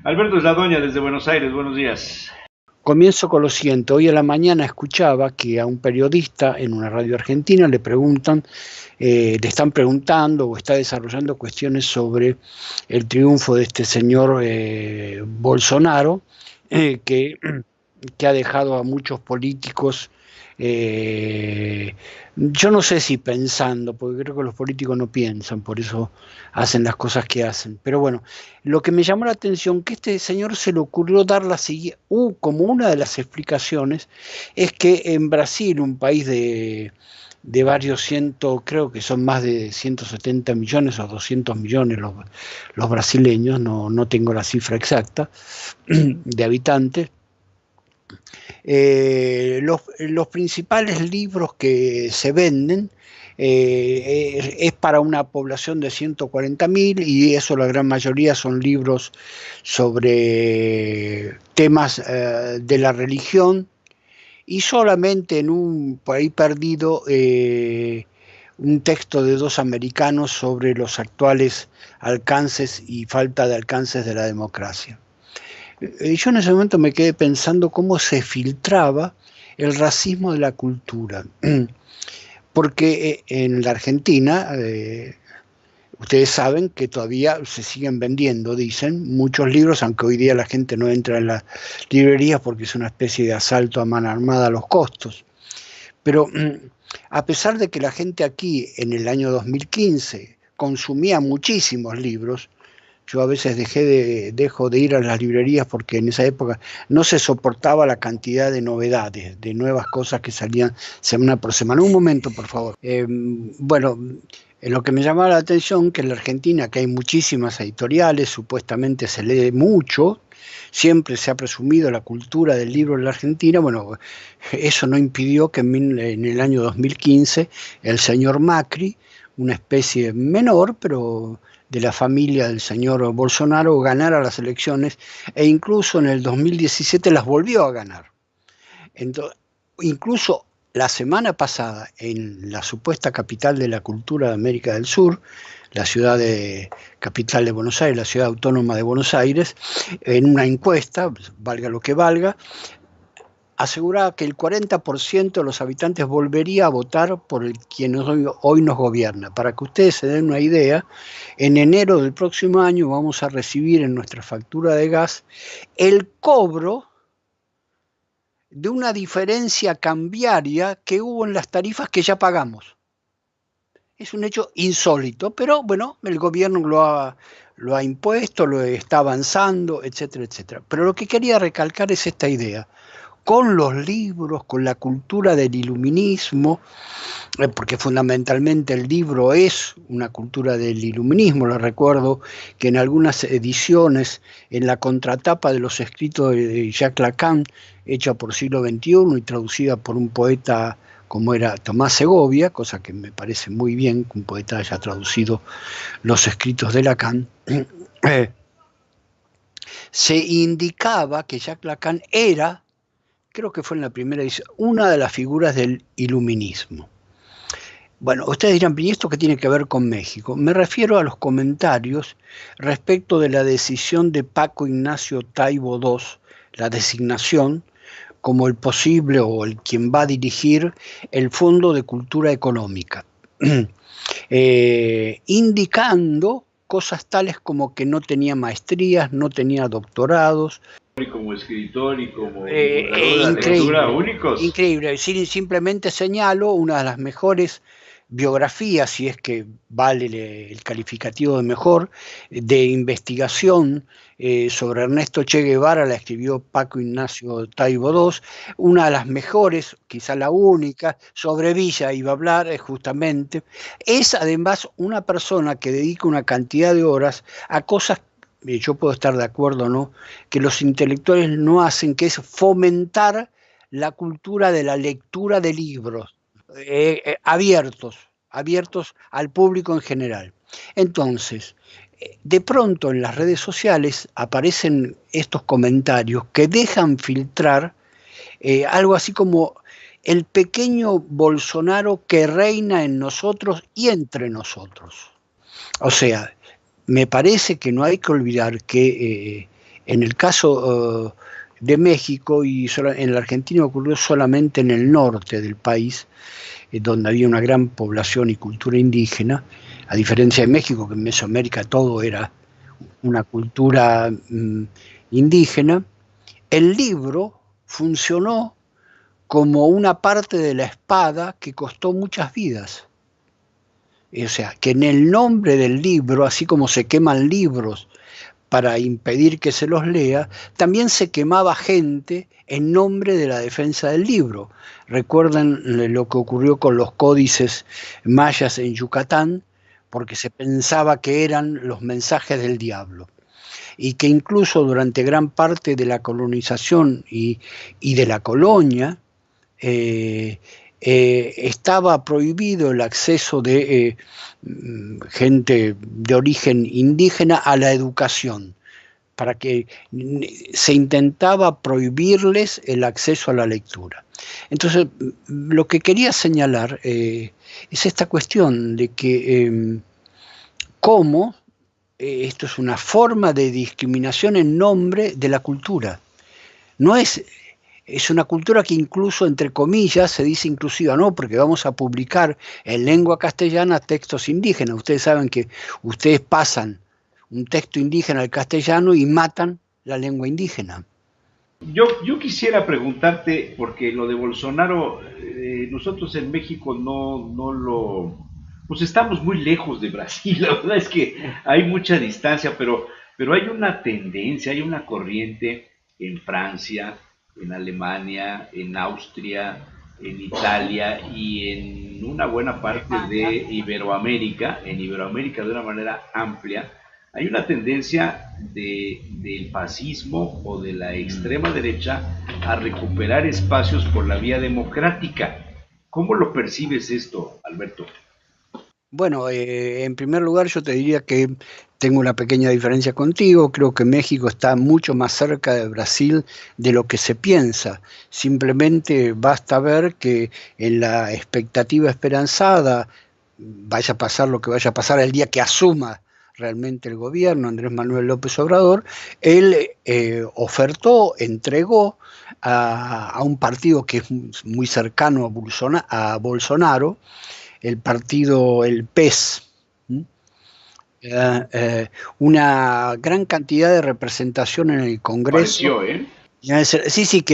Alberto Sladoña desde Buenos Aires, buenos días. Comienzo con lo siguiente. Hoy a la mañana escuchaba que a un periodista en una radio argentina le están preguntando o está desarrollando cuestiones sobre el triunfo de este señor Bolsonaro, que ha dejado a muchos políticos, yo no sé si pensando, porque creo que los políticos no piensan, por eso hacen las cosas que hacen. Pero bueno, lo que me llamó la atención, que este señor se le ocurrió dar como una de las explicaciones, es que en Brasil, un país de varios cientos, creo que son más de 170 millones o 200 millones los brasileños, no tengo la cifra exacta, de habitantes. Los principales libros que se venden es para una población de 140.000 y eso la gran mayoría son libros sobre temas de la religión y solamente en un país perdido un texto de dos americanos sobre los actuales alcances y falta de alcances de la democracia. Yo en ese momento me quedé pensando cómo se filtraba el racismo de la cultura, porque en la Argentina, ustedes saben que todavía se siguen vendiendo, dicen, muchos libros, aunque hoy día la gente no entra en las librerías porque es una especie de asalto a mano armada a los costos. Pero a pesar de que la gente aquí en el año 2015 consumía muchísimos libros, yo a veces dejo de ir a las librerías porque en esa época no se soportaba la cantidad de novedades, de nuevas cosas que salían semana por semana. Un momento, por favor. Bueno, lo que me llamaba la atención que en la Argentina, que hay muchísimas editoriales, supuestamente se lee mucho, siempre se ha presumido la cultura del libro en la Argentina. Bueno, eso no impidió que en el año 2015 el señor Macri, una especie menor, pero de la familia del señor Bolsonaro, ganara las elecciones e incluso en el 2017 las volvió a ganar. Entonces, incluso la semana pasada en la supuesta capital de la cultura de América del Sur, la capital de Buenos Aires, la ciudad autónoma de Buenos Aires, en una encuesta, valga lo que valga, aseguraba que el 40% de los habitantes volvería a votar por quien hoy nos gobierna. Para que ustedes se den una idea, en enero del próximo año vamos a recibir en nuestra factura de gas el cobro de una diferencia cambiaria que hubo en las tarifas que ya pagamos. Es un hecho insólito, pero bueno, el gobierno lo ha impuesto, lo está avanzando, etcétera, etcétera. Pero lo que quería recalcar es esta idea. Con los libros, con la cultura del iluminismo, porque fundamentalmente el libro es una cultura del iluminismo. Lo recuerdo que en algunas ediciones, en la contratapa de los escritos de Jacques Lacan, hecha por Siglo XXI y traducida por un poeta como era Tomás Segovia, cosa que me parece muy bien que un poeta haya traducido los escritos de Lacan, se indicaba que Jacques Lacan era, creo que fue en la primera edición, una de las figuras del iluminismo. Bueno, ustedes dirán, ¿y esto qué tiene que ver con México? Me refiero a los comentarios respecto de la decisión de Paco Ignacio Taibo II, la designación como el posible o el quien va a dirigir el Fondo de Cultura Económica, indicando cosas tales como que no tenía maestrías, no tenía doctorados. Y como escritor y como divulgador de la lectura únicos. Increíble. Simplemente señalo una de las mejores biografías, si es que vale el calificativo de mejor, de investigación sobre Ernesto Che Guevara, la escribió Paco Ignacio Taibo II, una de las mejores, quizá la única, sobre Villa iba a hablar justamente. Es además una persona que dedica una cantidad de horas a cosas, yo puedo estar de acuerdo o no, que los intelectuales no hacen, que es fomentar la cultura de la lectura de libros, abiertos al público en general. Entonces, de pronto en las redes sociales aparecen estos comentarios que dejan filtrar algo así como el pequeño Bolsonaro que reina en nosotros y entre nosotros. O sea, me parece que no hay que olvidar que En el caso de México y en la Argentina ocurrió solamente en el norte del país, donde había una gran población y cultura indígena, a diferencia de México, que en Mesoamérica todo era una cultura indígena. El libro funcionó como una parte de la espada que costó muchas vidas. O sea, que en el nombre del libro, así como se queman libros para impedir que se los lea, también se quemaba gente en nombre de la defensa del libro. Recuerdan lo que ocurrió con los códices mayas en Yucatán, porque se pensaba que eran los mensajes del diablo. Y que incluso durante gran parte de la colonización y de la colonia, estaba prohibido el acceso de gente de origen indígena a la educación, para que se intentaba prohibirles el acceso a la lectura. Entonces, lo que quería señalar es esta cuestión de que cómo esto es una forma de discriminación en nombre de la cultura. No es una cultura que incluso, entre comillas, se dice inclusiva, no, porque vamos a publicar en lengua castellana textos indígenas. Ustedes saben que ustedes pasan un texto indígena al castellano y matan la lengua indígena. Yo quisiera preguntarte, porque lo de Bolsonaro, nosotros en México no lo... Pues estamos muy lejos de Brasil, la verdad es que hay mucha distancia, pero hay una tendencia, hay una corriente en Francia, en Alemania, en Austria, en Italia y en una buena parte de Iberoamérica, en Iberoamérica de una manera amplia, hay una tendencia del fascismo o de la extrema derecha a recuperar espacios por la vía democrática. ¿Cómo lo percibes esto, Alberto? Bueno, en primer lugar yo te diría que tengo una pequeña diferencia contigo. Creo que México está mucho más cerca de Brasil de lo que se piensa. Simplemente basta ver que en la expectativa esperanzada, vaya a pasar lo que vaya a pasar el día que asuma realmente el gobierno, Andrés Manuel López Obrador, él ofertó, entregó a un partido que es muy cercano a Bolsonaro, el partido, el PES, una gran cantidad de representación en el Congreso. Pareció, ¿eh? Sí, sí,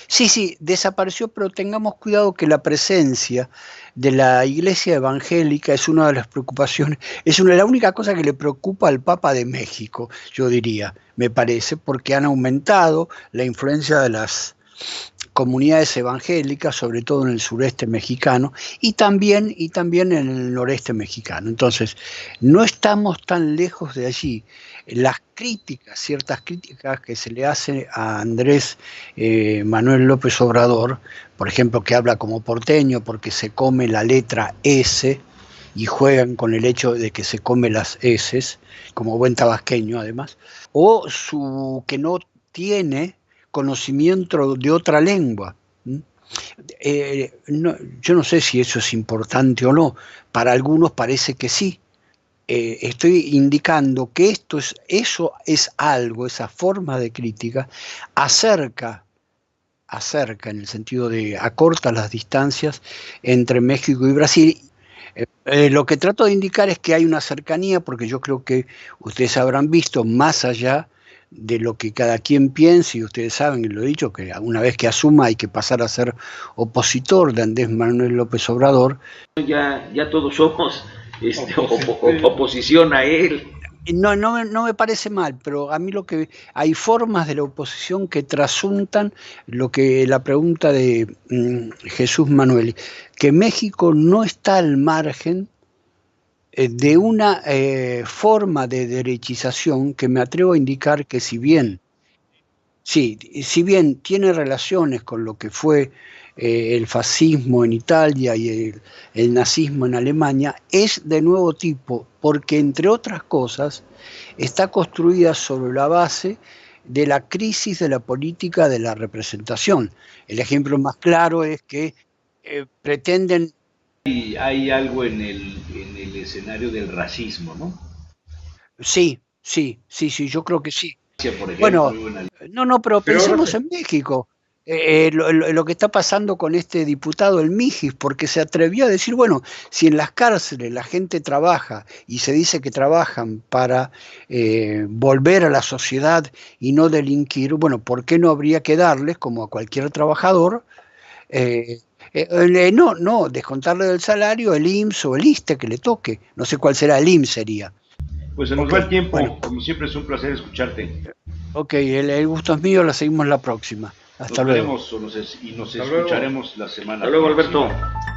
sí, sí, desapareció, pero tengamos cuidado que la presencia de la Iglesia evangélica es una de las preocupaciones, es la única cosa que le preocupa al Papa de México, yo diría, me parece, porque han aumentado la influencia de las comunidades evangélicas, sobre todo en el sureste mexicano y también en el noreste mexicano. Entonces, no estamos tan lejos de allí. Las críticas, ciertas críticas que se le hace a Andrés Manuel López Obrador, por ejemplo, que habla como porteño porque se come la letra S y juegan con el hecho de que se come las S, como buen tabasqueño además, o que no tiene conocimiento de otra lengua. Yo no sé si eso es importante o no, para algunos parece que sí. Estoy indicando que eso es algo, esa forma de crítica, acerca en el sentido de acorta las distancias entre México y Brasil. Lo que trato de indicar es que hay una cercanía, porque yo creo que ustedes habrán visto más allá de lo que cada quien piense, y ustedes saben, y lo he dicho, que una vez que asuma hay que pasar a ser opositor de Andrés Manuel López Obrador. Ya todos somos oposición a él. No me parece mal, pero a mí hay formas de la oposición que trasuntan la pregunta de Jesús Manuel, que México no está al margen de una forma de derechización que me atrevo a indicar que si bien tiene relaciones con lo que fue el fascismo en Italia y el nazismo en Alemania, es de nuevo tipo, porque entre otras cosas está construida sobre la base de la crisis de la política de la representación. El ejemplo más claro es que pretenden... Hay algo en el escenario del racismo, ¿no? Sí, yo creo que sí. por ejemplo, Bueno, muy buena. no, pero Pero ahora pensemos sí. en México. Lo que está pasando con este diputado, el Mijis, porque se atrevió a decir, bueno, si en las cárceles la gente trabaja y se dice que trabajan para volver a la sociedad y no delinquir, bueno, ¿por qué no habría que darles, como a cualquier trabajador, no, descontarle del salario el IMSS o el ISSSTE que le toque? No sé cuál será, el IMSS sería. Pues se nos Ok, va el tiempo, bueno, como siempre es un placer escucharte. ok, el gusto es mío, la seguimos la próxima. Hasta Nos luego. veremos y nos Hasta luego. escucharemos la semana Hasta luego, próxima. Alberto.